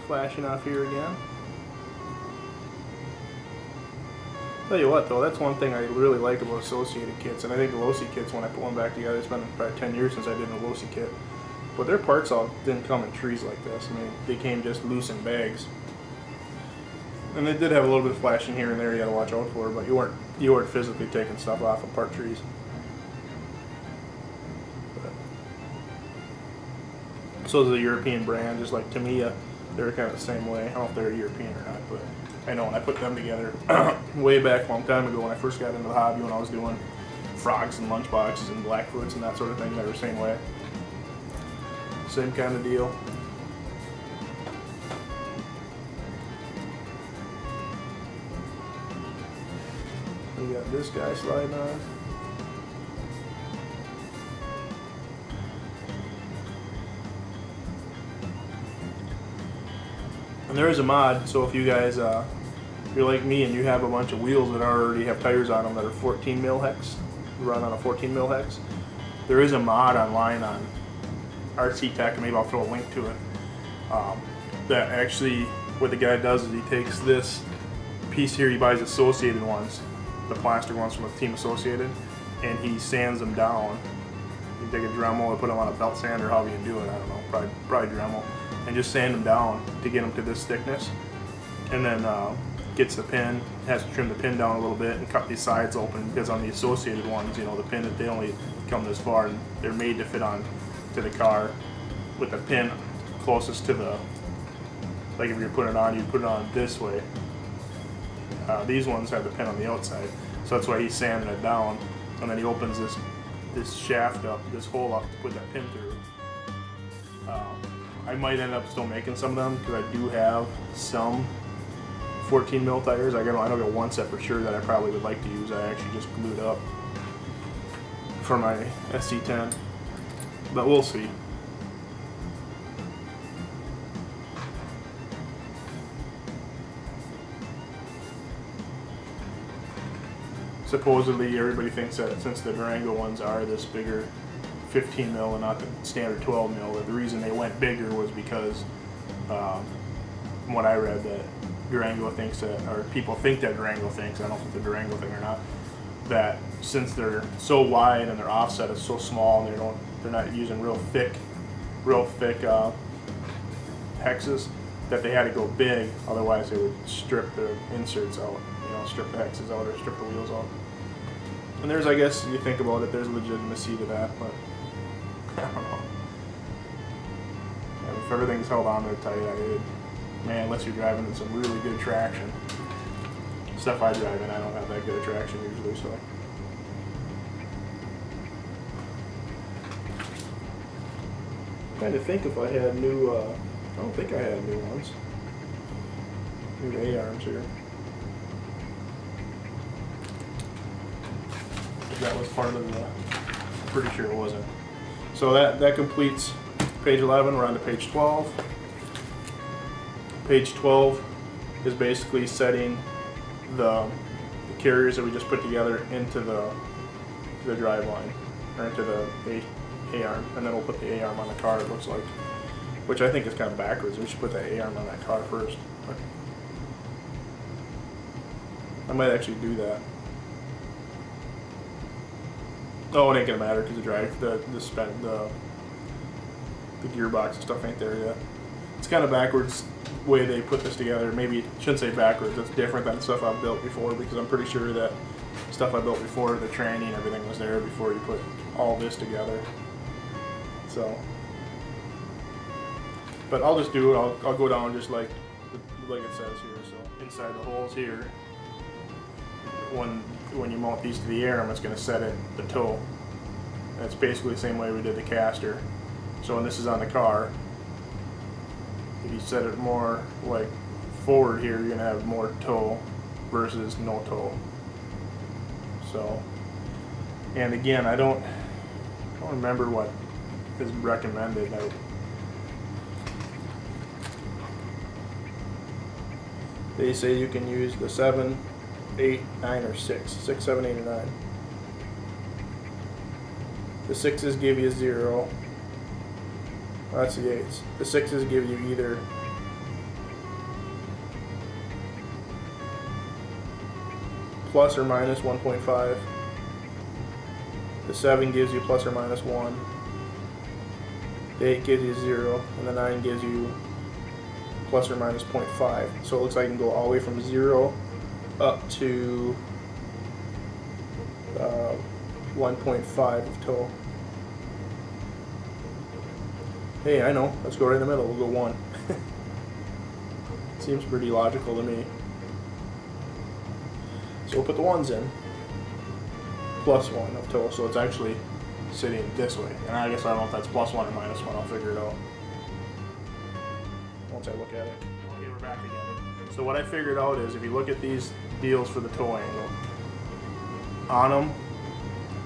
flashing off here again. Tell you what though, that's one thing I really like about associated kits, and I think the Losi kits, when I put one back together, it's been probably 10 years since I did a Losi kit, but their parts all didn't come in trees like this. I mean, they came just loose in bags. And they did have a little bit of flashing here and there you gotta watch out for, but you weren't physically taking stuff off of part trees. So is a European brand, just like Tamiya. They're kind of the same way. I don't know if they're European or not, but I know when I put them together way back a long time ago when I first got into the hobby, when I was doing frogs and lunchboxes and Blackfoots and that sort of thing, they were the same way. Same kind of deal. We got this guy sliding on. And there is a mod, so if you guys, if you're like me and you have a bunch of wheels that already have tires on them that are 14 mil hex, run on a 14 mil hex, there is a mod online on RC Tech, and maybe I'll throw a link to it, that actually, what the guy does is he takes this piece here, he buys associated ones, the plastic ones from the Team Associated, and he sands them down. You take a Dremel or put them on a belt sander, however you do it, I don't know, probably Dremel, and just sand them down to get them to this thickness, and then gets the pin, has to trim the pin down a little bit and cut these sides open, because on the associated ones, you know, the pin, they only come this far and they're made to fit on to the car with the pin closest to the, like if you're putting it on, you put it on this way. These ones have the pin on the outside, so that's why he's sanding it down, and then he opens this shaft up, this hole up to put that pin through. I might end up still making some of them because I do have some 14 mil tires. I know got one set for sure that I probably would like to use. I actually just glued up for my SC10, but we'll see. Supposedly everybody thinks that since the Durango ones are this bigger 15 mil and not the standard 12 mil, that the reason they went bigger was because from what I read, that Durango thinks that, or people think that Durango thinks, I don't know if it's a Durango thing or not, that since they're so wide and their offset is so small and they're not using real thick hexes, that they had to go big, otherwise they would strip the inserts out, you know, strip the hexes out or strip the wheels out. And there's, I guess, you think about it, there's legitimacy to that, but I don't know. And if everything's held on there tight, man, unless you're driving in some really good traction. Stuff I drive in, I don't have that good of traction usually, so. I'm trying to think if I had new, I don't think I had new ones. New A-arms here. That was part of the, pretty sure it wasn't. So that completes page 11. We're on to page 12. Page 12 is basically setting the carriers that we just put together into the drive line, or into the A-arm, and then we'll put the A-arm on the car, it looks like. Which I think is kind of backwards. We should put the A-arm on that car first. But I might actually do that. Oh, it ain't gonna matter because the gearbox and stuff ain't there yet. It's kind of backwards way they put this together. Maybe shouldn't say backwards. It's different than stuff I've built before, because I'm pretty sure that stuff I built before, the tranny and everything was there before you put all this together. So, but I'll just do it. I'll go down just like it says here. So inside the holes here, when you mount these to the A-arm, it's going to set it the toe. And it's basically the same way we did the caster. So when this is on the car, if you set it more like forward here, you're going to have more toe versus no toe. So, and again, I don't remember what is recommended. They say you can use the 7, 8, 9, or 6, 7, 8, or 9. The 6s give you 0. That's the 8s. The 6s give you either plus or minus 1.5. The 7 gives you plus or minus 1. The 8 gives you 0, and the 9 gives you plus or minus 0.5. So it looks like I can go all the way from 0 up to 1.5 of toe. Hey, I know. Let's go right in the middle. We'll go 1. Seems pretty logical to me. So we'll put the 1s in. Plus 1 of toe. So it's actually sitting this way. And I guess I don't know if that's plus 1 or minus 1. I'll figure it out once I look at it. Okay, we're back again. So what I figured out is if you look at these deals for the toe angle, on them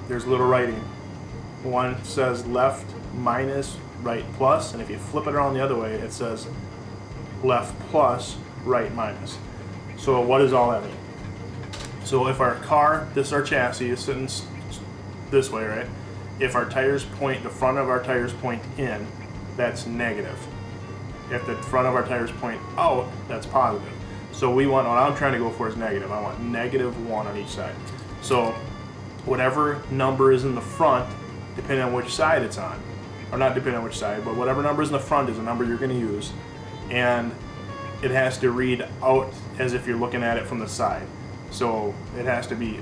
there's little writing. One says left minus, right plus, and if you flip it around the other way, it says left plus, right minus. So what does all that mean? So if our car, this our chassis is sitting this way, right? If our tires point, the front of our tires point in, that's negative. If the front of our tires point out, that's positive. So we want, what I'm trying to go for is negative. I want -1 on each side. So whatever number is in the front, depending on which side it's on, or not depending on which side, but whatever number is in the front is the number you're going to use, and it has to read out as if you're looking at it from the side. So it has to be,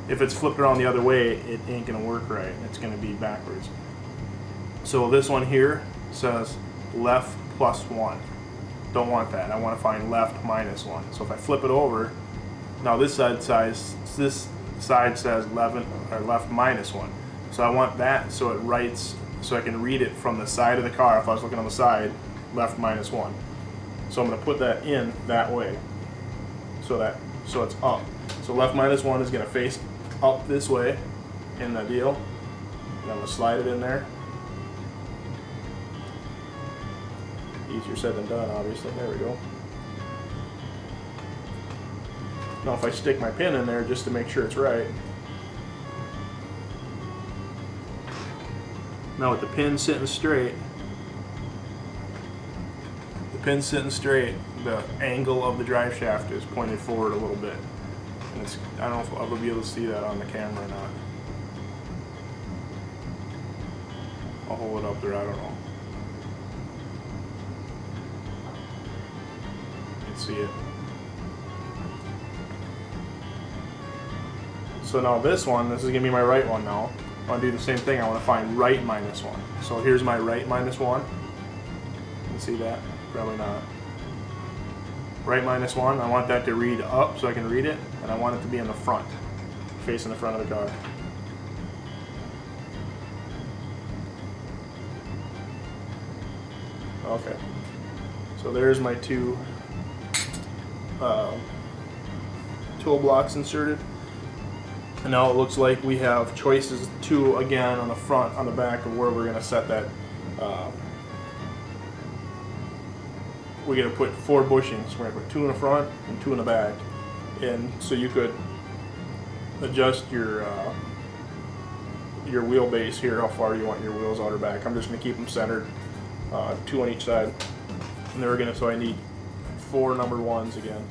if it's flipped around the other way, it ain't going to work right. It's going to be backwards. So this one here says left plus 1. Don't want that. I want to find left minus 1. So if I flip it over, now this side says 11 or left minus 1. So I want that so it writes, so I can read it from the side of the car. If I was looking on the side, left minus 1. So I'm going to put that in that way. So it's up. So left minus 1 is going to face up this way in the deal. And I'm going to slide it in there. Easier said than done, obviously. There we go. Now if I stick my pin in there just to make sure it's right. Now with the pin sitting straight, the angle of the drive shaft is pointed forward a little bit. And it's, I don't know if I'll be able to see that on the camera or not. I'll hold it up there, I don't know. You can see it. So now this is going to be my right one now. I want to do the same thing. I want to find right minus 1. So here's my right minus 1. You can see that? Probably not. Right minus 1, I want that to read up so I can read it, and I want it to be in the front, facing the front of the car. Okay. So there's my two tool blocks inserted. And now it looks like we have choices two again on the front, on the back of where we're going to set that. We're going to put 4 bushings. We're going to put 2 in the front and 2 in the back. And so you could adjust your wheelbase here, how far you want your wheels out or back. I'm just going to keep them centered, 2 on each side. And then we're going to, so I need 4 numbered 1s again.